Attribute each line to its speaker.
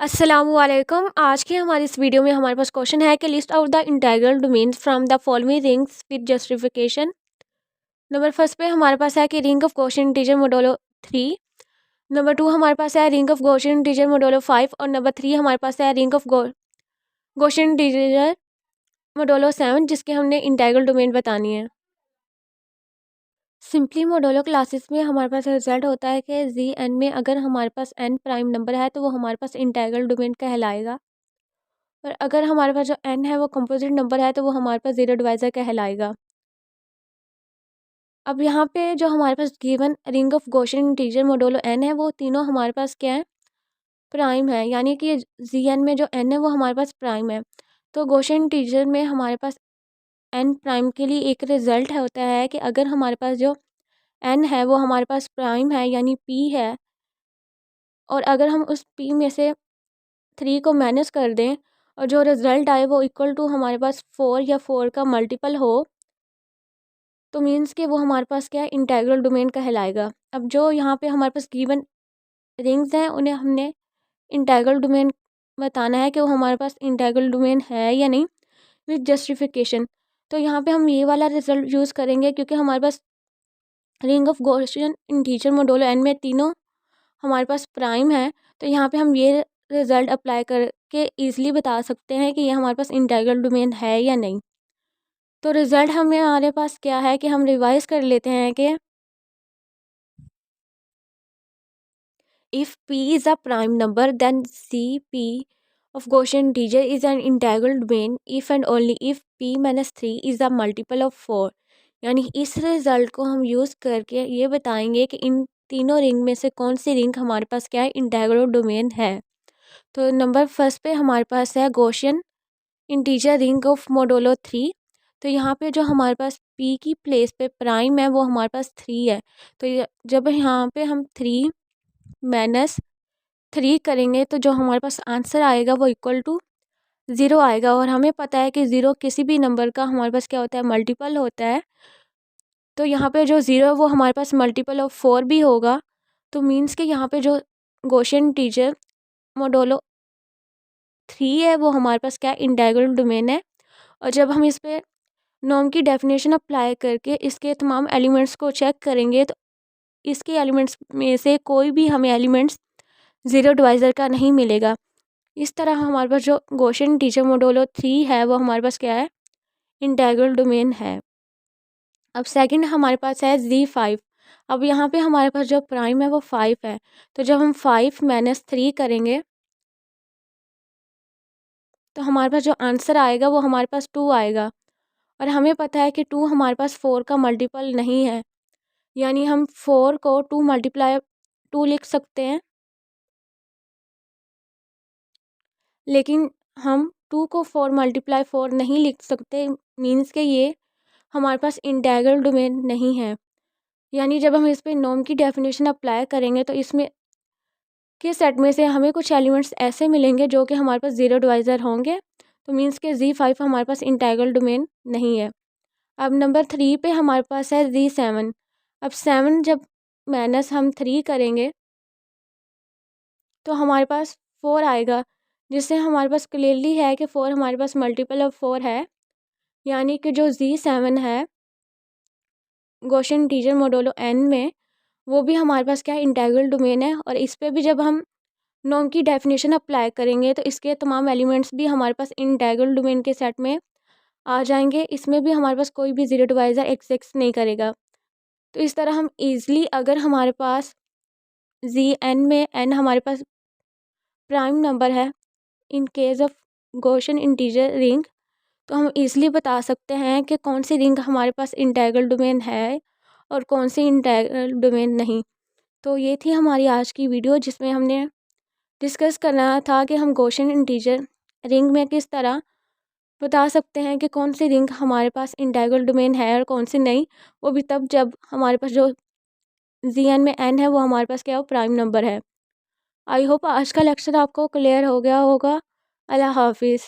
Speaker 1: अस्सलामुअलैकुम। आज की हमारी इस वीडियो में हमारे पास क्वेश्चन है कि list out the integral domains from the following rings with justification. Number first पे हमारे पास है कि ring of Gaussian integer modulo 3। Number two हमारे पास है ring of Gaussian integer modulo 5 और नंबर थ्री हमारे पास है ring of Gaussian integer modulo 7 जिसके हमने इंटीग्रल डोमेन बतानी है। सिंपली मोडुलो क्लासेस में हमारे पास रिजल्ट होता है कि जी एन में अगर हमारे पास एन प्राइम नंबर है तो वो हमारे पास इंटीग्रल डोमेन कहलाएगा, और अगर हमारे पास जो एन है वो कंपोजिट नंबर है तो वो हमारे पास जीरो डिवाइज़र कहलाएगा। अब यहाँ पे जो हमारे पास given ring of Gaussian integer modulo n है वो तीनों हमारे पास क्या है, प्राइम है, यानी कि जी एन में जो एन है वो हमारे पास प्राइम है। तो गॉसियन इंटीजर में हमारे पास एन प्राइम के लिए एक रिजल्ट होता है कि अगर हमारे पास जो एन है वो हमारे पास प्राइम है यानी पी है, और अगर हम उस पी में से 3 को माइनस कर दें और जो रिज़ल्ट आए वो इक्वल टू हमारे पास 4 या 4 का मल्टीपल हो, तो मीन्स कि वो हमारे पास क्या है, इंटीग्रल डोमेन कहलाएगा। अब जो यहाँ पे हमारे पास गिवन रिंग्स हैं उन्हें हमने इंटीग्रल डोमेन बताना है कि वो हमारे पास इंटीग्रल डोमेन है या नहीं विद जस्टिफिकेशन। तो यहाँ पे हम ये वाला रिजल्ट यूज़ करेंगे क्योंकि हमारे पास ring of Gaussian integer modulo n में तीनों हमारे पास प्राइम है। तो यहाँ पे हम ये रिज़ल्ट अप्लाई करके ईज़िली बता सकते हैं कि ये हमारे पास इंटीग्रल डोमेन है या नहीं। तो रिज़ल्ट हमें हमारे पास क्या है कि हम रिवाइज़ कर लेते हैं कि if p is a prime number then CP of Gaussian integer is an integral domain if and only if p minus 3 is a multiple of 4। यानी इस रिज़ल्ट को हम यूज़ करके ये बताएंगे कि इन तीनों रिंग में से कौन सी रिंग हमारे पास क्या है, इंटीग्रल डोमेन है। तो नंबर फर्स्ट पे हमारे पास है Gaussian integer ring of modulo 3। तो यहाँ पे जो हमारे पास p की प्लेस पे प्राइम है वो हमारे पास 3 है। तो जब यहाँ पे हम 3 माइनस 3 करेंगे तो जो हमारे पास आंसर आएगा वो इक्वल टू 0 आएगा, और हमें पता है कि 0 किसी भी नंबर का हमारे पास क्या होता है, मल्टीपल होता है। तो यहाँ पे जो 0 है वो हमारे पास मल्टीपल ऑफ 4 भी होगा। तो मीन्स कि यहाँ पे जो गॉसियन इंटीजर मोडुलो 3 है वो हमारे पास क्या, इंटीग्रल डोमेन है। और जब हम इस पे नॉर्म की डेफिनेशन अप्लाई करके इसके तमाम एलिमेंट्स को चेक करेंगे तो इसके एलिमेंट्स में से कोई भी हमें एलिमेंट्स ज़ीरो डिवाइज़र का नहीं मिलेगा। इस तरह हमारे पास जो गॉसियन इंटीजर मोडुलो 3 है वो हमारे पास क्या है, इंटीग्रल डोमेन है। अब सेकंड हमारे पास है Z5। अब यहाँ पे हमारे पास जो प्राइम है वो 5 है। तो जब हम 5 माइनस 3 करेंगे तो हमारे पास जो आंसर आएगा वो हमारे पास 2 आएगा, और हमें पता है कि 2 हमारे पास 4 का मल्टीपल नहीं है, यानी हम 4 को 2 मल्टीप्लाई 2 लिख सकते हैं, लेकिन हम 2 को 4 मल्टीप्लाई 4 नहीं लिख सकते। मीन्स के ये हमारे पास इंटीग्रल डोमेन नहीं है। यानी जब हम इस पे नॉर्म की डेफिनेशन अप्लाई करेंगे तो इसमें के सेट में से हमें कुछ एलिमेंट्स ऐसे मिलेंगे जो कि हमारे पास ज़ीरो डिवाइज़र होंगे। तो मीन्स के Z5 हमारे पास इंटीग्रल डोमेन नहीं है। अब नंबर 3 पे हमारे पास है Z7। अब 7 जब माइनस हम 3 करेंगे तो हमारे पास 4 आएगा, जिससे हमारे पास क्लियरली है कि 4 हमारे पास मल्टीपल ऑफ 4 है। यानी कि जो Z7 है गॉसियन इंटीजर मोडुलो n में, वो भी हमारे पास क्या है, इंटीग्रल डोमेन है। और इस पे भी जब हम नॉर्म की डेफिनेशन अप्लाई करेंगे तो इसके तमाम एलिमेंट्स भी हमारे पास इंटीग्रल डोमेन के सेट में आ जाएंगे। इसमें भी हमारे पास कोई भी ज़ीरो डिवाइज़र एक्सिस्ट नहीं करेगा। तो इस तरह हम ईज़िली, अगर हमारे पास Zn में n हमारे पास प्राइम नंबर है in case of Gaussian integer ring, तो हम ईज़िली बता सकते हैं कि कौन सी रिंग हमारे पास इंटीग्रल डोमेन है और कौन सी इंटीग्रल डोमेन नहीं। तो ये थी हमारी आज की वीडियो जिसमें हमने डिस्कस करना था कि हम गॉसियन इंटीजर रिंग में किस तरह बता सकते हैं कि कौन सी रिंग हमारे पास इंटीग्रल डोमेन है और कौन सी नहीं। वो भी तब जब हमारे पास जो Zn में n है वो हमारे पास क्या हो, प्राइम नंबर है। आई होप आज का लेक्चर आपको क्लियर हो गया होगा। अल्लाह हाफिज़।